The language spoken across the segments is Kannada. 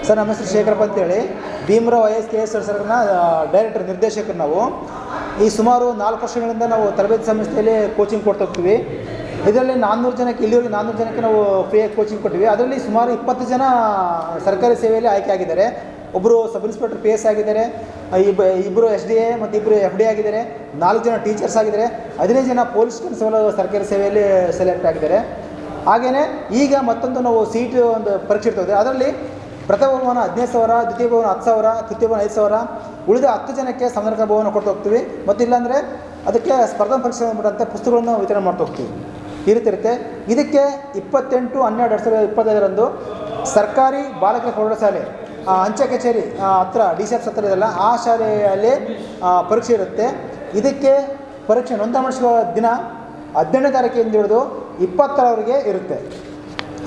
ಸರ್ ನಮ್ಮ ಹೆಸರು ಶೇಖರಪ್ಪ ಅಂತೇಳಿ ಭೀಮರಾವ್ IAS ಸರ್ನ ಡೈರೆಕ್ಟರ್ ನಿರ್ದೇಶಕರು. ನಾವು ಈ ಸುಮಾರು 4 ವರ್ಷಗಳಿಂದ ನಾವು ತರಬೇತಿ ಸಂಸ್ಥೆಯಲ್ಲಿ ಕೋಚಿಂಗ್ ಕೊಡ್ತಾ ಹೋಗ್ತೀವಿ. ಇದರಲ್ಲಿ 400 ಜನಕ್ಕೆ ಇಲ್ಲಿವರೆಗೆ 400 ಜನಕ್ಕೆ ನಾವು ಫ್ರೀಯಾಗಿ ಕೋಚಿಂಗ್ ಕೊಟ್ಟಿವಿ. ಅದರಲ್ಲಿ ಸುಮಾರು 20 ಜನ ಸರ್ಕಾರಿ ಸೇವೆಯಲ್ಲಿ ಆಯ್ಕೆ ಆಗಿದ್ದಾರೆ. ಒಬ್ಬರು ಸಬ್ ಇನ್ಸ್ಪೆಕ್ಟರ್ PS ಆಗಿದ್ದಾರೆ, ಇಬ್ಬರು SDA ಮತ್ತು ಇಬ್ಬರು FD ಆಗಿದ್ದಾರೆ, 4 ಜನ ಟೀಚರ್ಸ್ ಆಗಿದ್ದಾರೆ, 15 ಜನ ಪೊಲೀಸ್ ಕಾನ್ಸ್ಟೇಬಲ್ ಸರ್ಕಾರಿ ಸೇವೆಯಲ್ಲಿ ಸೆಲೆಕ್ಟ್ ಆಗಿದ್ದಾರೆ. ಹಾಗೆಯೇ ಈಗ ಮತ್ತೊಂದು ನಾವು CET ಒಂದು ಪರೀಕ್ಷೆ ಇರ್ತದೆ. ಅದರಲ್ಲಿ ಪ್ರಥಮ ಬಹುಮಾನ 15,000, ದ್ವಿತೀಯ ಬಹುಮಾನ 10,000, ತೃತೀಯ ಬಹುಮಾನ 5,000, ಉಳಿದ 10 ಜನಕ್ಕೆ ಸಂದರ್ಭ ಬಹುಮಾನ ಕೊಡ್ತಾ ಹೋಗ್ತೀವಿ. ಮತ್ತು ಇಲ್ಲಾಂದರೆ ಅದಕ್ಕೆ ಸ್ಪರ್ಧಾ ಪರೀಕ್ಷೆ ಬಂದಂಥ ಪುಸ್ತಕಗಳನ್ನು ವಿತರಣೆ ಮಾಡ್ತಾ ಹೋಗ್ತೀವಿ. ಈ ರೀತಿ ಇರುತ್ತೆ. ಇದಕ್ಕೆ 28/12/2025 ಸರ್ಕಾರಿ ಬಾಲಕರ ಪ್ರೌಢಶಾಲೆ ಅಂಚೆ ಕಚೇರಿ ಹತ್ರ DCF ಹತ್ರ ಇದೆಲ್ಲ, ಆ ಶಾಲೆಯಲ್ಲಿ ಪರೀಕ್ಷೆ ಇರುತ್ತೆ. ಇದಕ್ಕೆ ಪರೀಕ್ಷೆ ನೋಂದಣಿ ದಿನ 18ನೇ ತಾರೀಕಿಂದ ಹಿಡಿದು 26ರವರೆಗೆ ಇರುತ್ತೆ.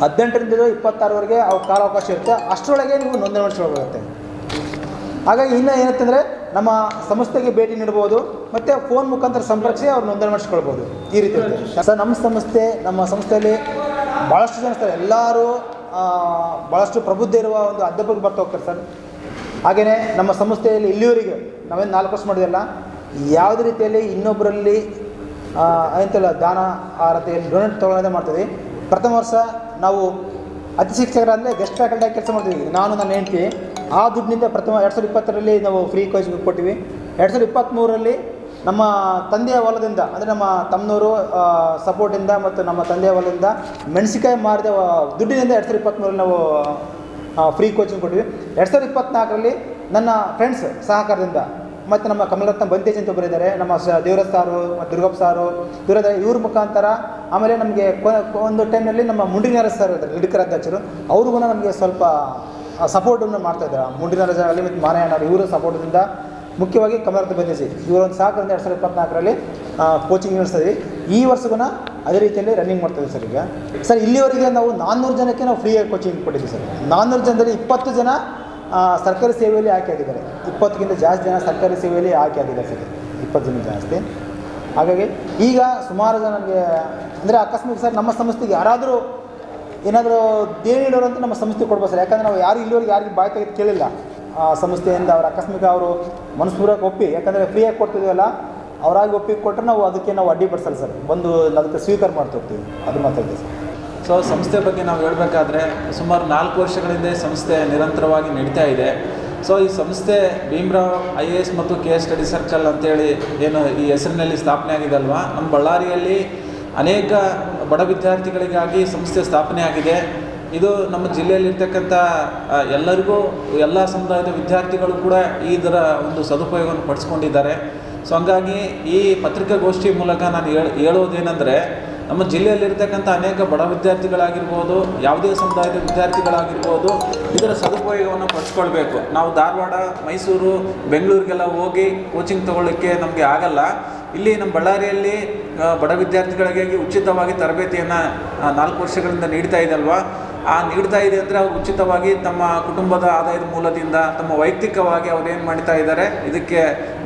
18ರಿಂದ 26ರವರೆಗೆ ಕಾಲಾವಕಾಶ ಇರುತ್ತೆ. ಅಷ್ಟರೊಳಗೆ ನೀವು ನೋಂದಣಿ ಮಾಡಿಸ್ಕೊಳ್ಬೇಕಾಗುತ್ತೆ. ಹಾಗಾಗಿ ಇನ್ನೂ ಏನಂತಂದರೆ ನಮ್ಮ ಸಂಸ್ಥೆಗೆ ಭೇಟಿ ನೀಡ್ಬೋದು ಮತ್ತು ಫೋನ್ ಮುಖಾಂತರ ಸಂಪರ್ಕಿಸಿ ಅವ್ರು ನೋಂದಣಿ ಮಾಡಿಸ್ಕೊಳ್ಬೋದು. ಈ ರೀತಿ ಇರುತ್ತೆ ಸರ್. ನಮ್ಮ ಸಂಸ್ಥೆಯಲ್ಲಿ ಭಾಳಷ್ಟು ಜನ ಇರ್ತಾರೆ. ಎಲ್ಲರೂ ಭಾಳಷ್ಟು ಪ್ರಬುದ್ಧ ಇರುವ ಒಂದು ಅಧ್ಯಾಪಕರು ಬರ್ತಾ ಹೋಗ್ತಾರೆ ಸರ್. ಹಾಗೆಯೇ ನಮ್ಮ ಸಂಸ್ಥೆಯಲ್ಲಿ ಇಲ್ಲಿವರೆಗೆ ನಾವೇನು 4 ವರ್ಷ ಮಾಡಿದೆಲ್ಲ ಯಾವುದೇ ರೀತಿಯಲ್ಲಿ ಇನ್ನೊಬ್ಬರಲ್ಲಿ ಎಂತೆಲ್ಲ ದಾನ ಆ ರೀತಿಯಲ್ಲಿ ಡೊನೇಟ್ ತೊಗೊಳ್ಳೋದೇ ಮಾಡ್ತೀವಿ. ಪ್ರಥಮ ವರ್ಷ ನಾವು ಅತಿ ಶಿಕ್ಷಕರಾದರೆ ಗೆಸ್ಟ್ ಫ್ಯಾಕಲ್ಟಿಯಾಗಿ ಕೆಲಸ ಮಾಡ್ತೀವಿ. ನಾನು ನನ್ನ ಹೆಂಡತಿ ಆ ದುಡ್ಡಿನಿಂದ ಪ್ರಥಮ 2020ರಲ್ಲಿ ನಾವು ಫ್ರೀ ಕೋಚಿಂಗ್ ಕೊಟ್ಟಿವಿ. 2023ರಲ್ಲಿ ನಮ್ಮ ತಂದೆಯ ಹೊಲದಿಂದ ಅಂದರೆ ನಮ್ಮ ತಮ್ಮನವರು ಸಪೋರ್ಟಿಂದ ಮತ್ತು ನಮ್ಮ ತಂದೆಯ ಹೊಲದಿಂದ ಮೆಣಸಿಕಾಯಿ ಮಾರಿದ ದುಡ್ಡಿನಿಂದ 2023ರಲ್ಲಿ ನಾವು ಫ್ರೀ ಕೋಚಿಂಗ್ ಕೊಟ್ಟಿವಿ. 2024ರಲ್ಲಿ ನನ್ನ ಫ್ರೆಂಡ್ಸ್ ಸಹಕಾರದಿಂದ ಮತ್ತು ನಮ್ಮ ಕಮಲರತ್ನ ಬಂತೇಜ್ ಅಂತ ಒಬ್ಬರು ಇದ್ದಾರೆ, ನಮ್ಮ ದೇವರಾಜ್ ಸಾರು ಮತ್ತು ದುರ್ಗಪ್ಪ ಸಾರು ಇವ್ರ ಮುಖಾಂತರ. ಆಮೇಲೆ ನಮಗೆ ಒಂದು ಟೈಮ್ನಲ್ಲಿ ನಮ್ಮ ಮುಂಡಿನಾರ ಸರ್ ಇದ್ದಾರೆ, ಲಿಡ್ಕರ್ ಅಧ್ಯಕ್ಷರು, ಅವ್ರಿಗೂ ನಮಗೆ ಸ್ವಲ್ಪ ಸಪೋರ್ಟನ್ನು ಮಾಡ್ತಾಯಿದ್ದಾರೆ. ಮುಂಡಿನಾರ ಅಲ್ಲಿ ಮತ್ತು ಮಾರಾಯಣ ಇವರ ಸಪೋರ್ಟಿಂದ, ಮುಖ್ಯವಾಗಿ ಕಮಲರತ್ನ ಬಂತೇಜ್ ಇವರೊಂದು ಸಹಕಾರದಿಂದ 2024ರಲ್ಲಿ ಕೋಚಿಂಗ್ ನಡೆಸ್ತೀವಿ. ಈ ವರ್ಷಗೂ ಅದೇ ರೀತಿಯಲ್ಲಿ ರನ್ನಿಂಗ್ ಮಾಡ್ತಾಯಿದ್ದೀವಿ ಸರ್. ಈಗ ಸರ್ ಇಲ್ಲಿವರೆಗೆ ನಾವು 400 ಜನಕ್ಕೆ ನಾವು ಫ್ರೀಯಾಗಿ ಕೋಚಿಂಗ್ ಕೊಟ್ಟಿದ್ದೀವಿ ಸರ್. 400 ಜನದಲ್ಲಿ 20 ಜನ ಸರ್ಕಾರಿ ಸೇವೆಯಲ್ಲಿ ಆಯ್ಕೆ ಆಗಿದ್ದಾರೆ. 20ಕ್ಕಿಂತ ಜಾಸ್ತಿ ಜನ ಸರ್ಕಾರಿ ಸೇವೆಯಲ್ಲಿ ಆಯ್ಕೆ ಆಗಿದ್ದಾರೆ ಸರ್, 20 ಜನ ಜಾಸ್ತಿ. ಹಾಗಾಗಿ ಈಗ ಸುಮಾರು ಜನಕ್ಕೆ ಅಂದರೆ ಅಕಸ್ಮಾತ್ ಸರ್ ನಮ್ಮ ಸಂಸ್ಥೆಗೆ ಯಾರಾದರೂ ಏನಾದರೂ ದೇಣಿ ನೀಡೋರು ಅಂತ ನಮ್ಮ ಸಂಸ್ಥೆಗೆ ಕೊಡ್ಬೋದು ಸರ್. ಯಾಕಂದರೆ ನಾವು ಇಲ್ಲಿವರೆಗೆ ಯಾರಿಗೆ ಬಾಯಿ ತೆಗೆದು ಕೇಳಿಲ್ಲ ಸಂಸ್ಥೆಯಿಂದ. ಅವರು ಅಕಸ್ಮಾತ್ ಅವರು ಮನಸ್ಪೂರ್ವಕ ಒಪ್ಪಿ, ಯಾಕಂದರೆ ಫ್ರೀಯಾಗಿ ಕೊಡ್ತಿದ್ದೀವಲ್ಲ, ಅವರಾಗಿ ಒಪ್ಪಿ ಕೊಟ್ಟರೆ ನಾವು ಅದಕ್ಕೆ ನಾವು ಅಡ್ಡಿ ಪಡಿಸಲ್ಲ ಸರ್, ಬಂದು ಅದಕ್ಕೆ ಸ್ವೀಕಾರ ಮಾಡ್ತಾ ಹೋಗ್ತೀವಿ. ಅದು ಮಾತಾಡಿದೆ ಸರ್. ಸೊ ಸಂಸ್ಥೆ ಬಗ್ಗೆ ನಾವು ಹೇಳಬೇಕಾದ್ರೆ ಸುಮಾರು 4 ವರ್ಷಗಳಿಂದ ಸಂಸ್ಥೆ ನಿರಂತರವಾಗಿ ನಡೀತಾ ಇದೆ. ಸೊ ಈ ಸಂಸ್ಥೆ ಭೀಮರಾವ್ IAS ಮತ್ತು KS ಸ್ಟಡಿ ಸರ್ಕಲ್ ಅಂತೇಳಿ ಏನು ಈ ಹೆಸರಿನಲ್ಲಿ ಸ್ಥಾಪನೆ ಆಗಿದೆ ಅಲ್ವಾ, ನಮ್ಮ ಬಳ್ಳಾರಿಯಲ್ಲಿ ಅನೇಕ ಬಡ ವಿದ್ಯಾರ್ಥಿಗಳಿಗಾಗಿ ಸಂಸ್ಥೆ ಸ್ಥಾಪನೆ ಆಗಿದೆ. ಇದು ನಮ್ಮ ಜಿಲ್ಲೆಯಲ್ಲಿರ್ತಕ್ಕಂಥ ಎಲ್ಲರಿಗೂ ಎಲ್ಲ ಸಮುದಾಯದ ವಿದ್ಯಾರ್ಥಿಗಳು ಕೂಡ ಇದರ ಒಂದು ಸದುಪಯೋಗವನ್ನು ಪಡಿಸ್ಕೊಂಡಿದ್ದಾರೆ. ಸೊ ಹಂಗಾಗಿ ಈ ಪತ್ರಿಕಾಗೋಷ್ಠಿ ಮೂಲಕ ನಾನು ಹೇಳೋದೇನೆಂದರೆ, ನಮ್ಮ ಜಿಲ್ಲೆಯಲ್ಲಿರ್ತಕ್ಕಂಥ ಅನೇಕ ಬಡ ವಿದ್ಯಾರ್ಥಿಗಳಾಗಿರ್ಬೋದು, ಯಾವುದೇ ಸಮುದಾಯದ ವಿದ್ಯಾರ್ಥಿಗಳಾಗಿರ್ಬೋದು, ಇದರ ಸದುಪಯೋಗವನ್ನು ಪಡಿಸ್ಕೊಳ್ಬೇಕು. ನಾವು ಧಾರವಾಡ, ಮೈಸೂರು, ಬೆಂಗಳೂರಿಗೆಲ್ಲ ಹೋಗಿ ಕೋಚಿಂಗ್ ತೊಗೊಳ್ಳಿಕ್ಕೆ ನಮಗೆ ಆಗಲ್ಲ. ಇಲ್ಲಿ ನಮ್ಮ ಬಳ್ಳಾರಿಯಲ್ಲಿ ಬಡ ವಿದ್ಯಾರ್ಥಿಗಳಿಗಾಗಿ ಉಚಿತವಾಗಿ ತರಬೇತಿಯನ್ನು 4 ವರ್ಷಗಳಿಂದ ನೀಡ್ತಾ ಇದೆ ಅಲ್ವಾ. ನೀಡ್ತಾ ಇದೆ ಅಂದರೆ ಅವರು ಉಚಿತವಾಗಿ ತಮ್ಮ ಕುಟುಂಬದ ಆದಾಯದ ಮೂಲದಿಂದ ತಮ್ಮ ವೈಯಕ್ತಿಕವಾಗಿ ಅವ್ರು ಏನು ಮಾಡ್ತಾ ಇದ್ದಾರೆ, ಇದಕ್ಕೆ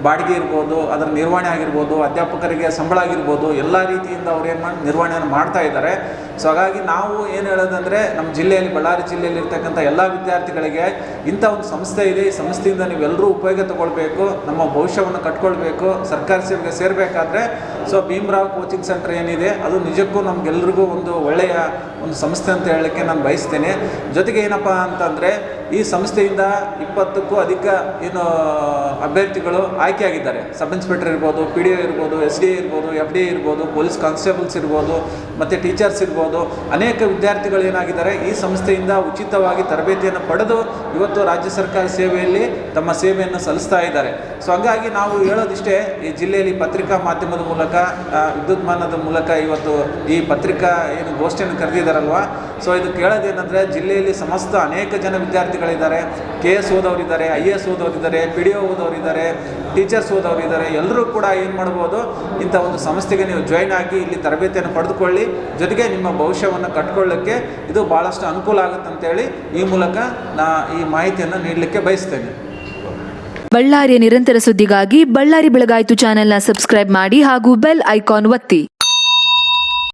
ಬಾಡಿಗೆ ಇರ್ಬೋದು, ಅದರ ನಿರ್ವಹಣೆ ಆಗಿರ್ಬೋದು, ಅಧ್ಯಾಪಕರಿಗೆ ಸಂಬಳ ಆಗಿರ್ಬೋದು, ಎಲ್ಲ ರೀತಿಯಿಂದ ಅವ್ರು ಏನು ನಿರ್ವಹಣೆಯನ್ನು ಮಾಡ್ತಾ ಇದ್ದಾರೆ. ಸೊ ಹಾಗಾಗಿ ನಾವು ಏನು ಹೇಳೋದಂದರೆ, ನಮ್ಮ ಜಿಲ್ಲೆಯಲ್ಲಿ ಬಳ್ಳಾರಿ ಜಿಲ್ಲೆಯಲ್ಲಿರ್ತಕ್ಕಂಥ ಎಲ್ಲ ವಿದ್ಯಾರ್ಥಿಗಳಿಗೆ ಇಂಥ ಒಂದು ಸಂಸ್ಥೆ ಇದೆ. ಈ ಸಂಸ್ಥೆಯಿಂದ ನೀವೆಲ್ಲರೂ ಉಪಯೋಗ ತಗೊಳ್ಬೇಕು, ನಮ್ಮ ಭವಿಷ್ಯವನ್ನು ಕಟ್ಕೊಳ್ಬೇಕು, ಸರ್ಕಾರಿ ಸೇವೆಗೆ ಸೇರಬೇಕಾದ್ರೆ ಸೊ ಭೀಮರಾವ್ ಕೋಚಿಂಗ್ ಸೆಂಟರ್ ಏನಿದೆ ಅದು ನಿಜಕ್ಕೂ ನಮಗೆಲ್ರಿಗೂ ಒಂದು ಒಳ್ಳೆಯ ಒಂದು ಸಂಸ್ಥೆ ಅಂತ ಹೇಳಲಿಕ್ಕೆ ನಾನು ಬಯಸ್ತೇನೆ. ಜೊತೆಗೆ ಏನಪ್ಪ ಅಂತಂದರೆ, ಈ ಸಂಸ್ಥೆಯಿಂದ 20ಕ್ಕೂ ಅಧಿಕ ಏನು ಅಭ್ಯರ್ಥಿಗಳು ಆಯ್ಕೆಯಾಗಿದ್ದಾರೆ. ಸಬ್ ಇನ್ಸ್ಪೆಕ್ಟರ್ ಇರ್ಬೋದು, PDO ಇರ್ಬೋದು, SDA ಇರ್ಬೋದು, FDA ಇರ್ಬೋದು, ಪೊಲೀಸ್ ಕಾನ್ಸ್ಟೇಬಲ್ಸ್ ಇರ್ಬೋದು, ಮತ್ತು ಟೀಚರ್ಸ್ ಇರ್ಬೋದು. ಅನೇಕ ವಿದ್ಯಾರ್ಥಿಗಳು ಏನಾಗಿದ್ದಾರೆ, ಈ ಸಂಸ್ಥೆಯಿಂದ ಉಚಿತವಾಗಿ ತರಬೇತಿಯನ್ನು ಪಡೆದು ಇವತ್ತು ರಾಜ್ಯ ಸರ್ಕಾರಿ ಸೇವೆಯಲ್ಲಿ ತಮ್ಮ ಸೇವೆಯನ್ನು ಸಲ್ಲಿಸ್ತಾ ಇದ್ದಾರೆ. ಸೊ ಹಂಗಾಗಿ ನಾವು ಹೇಳೋದಿಷ್ಟೇ, ಈ ಜಿಲ್ಲೆಯಲ್ಲಿ ಪತ್ರಿಕಾ ಮಾಧ್ಯಮದ ಮೂಲಕ, ವಿದ್ಯುನ್ಮಾನದ ಮೂಲಕ ಇವತ್ತು ಈ ಪತ್ರಿಕಾ ಏನು ಗೋಷ್ಠಿಯನ್ನು ಕರೆದಿದ್ದಾರಲ್ವ, ಸೊ ಇದು ಕೇಳೋದೇನೆಂದರೆ, ಜಿಲ್ಲೆಯಲ್ಲಿ ಸಮಸ್ತ ಅನೇಕ ಜನ ವಿದ್ಯಾರ್ಥಿಗಳಿದ್ದಾರೆ. KS ಓದೋರಿದ್ದಾರೆ, IAS ಓದೋರಿದ್ದಾರೆ, PDO ಓದೋರಿದ್ದಾರೆ, ಟೀಚರ್ಸ್ ಓದೋರಿದ್ದಾರೆ. ಎಲ್ಲರೂ ಕೂಡ ಏನು ಮಾಡ್ಬೋದು, ಇಂಥ ಒಂದು ಸಂಸ್ಥೆಗೆ ನೀವು ಜಾಯ್ನ್ ಆಗಿ ಇಲ್ಲಿ ತರಬೇತಿಯನ್ನು ಪಡೆದುಕೊಳ್ಳಿ. ಜೊತೆಗೆ ನಿಮ್ಮ ಭವಿಷ್ಯವನ್ನು ಕಟ್ಕೊಳ್ಳೋಕ್ಕೆ ಇದು ಭಾಳಷ್ಟು ಅನುಕೂಲ ಆಗುತ್ತಂತೇಳಿ ಈ ಮೂಲಕ ಈ ಮಾಹಿತಿಯನ್ನು ನೀಡಲಿಕ್ಕೆ ಬಯಸ್ತೇನೆ. ಬಳ್ಳಾರಿಯ ನಿರಂತರ ಸುದ್ದಿಗಾಗಿ ಬಳ್ಳಾರಿ ಬೆಳಗಾಯಿತು ಚಾನೆಲ್ನ ಸಬ್ಸ್ಕ್ರೈಬ್ ಮಾಡಿ ಹಾಗೂ ಬೆಲ್ ಐಕಾನ್ ಒತ್ತಿ.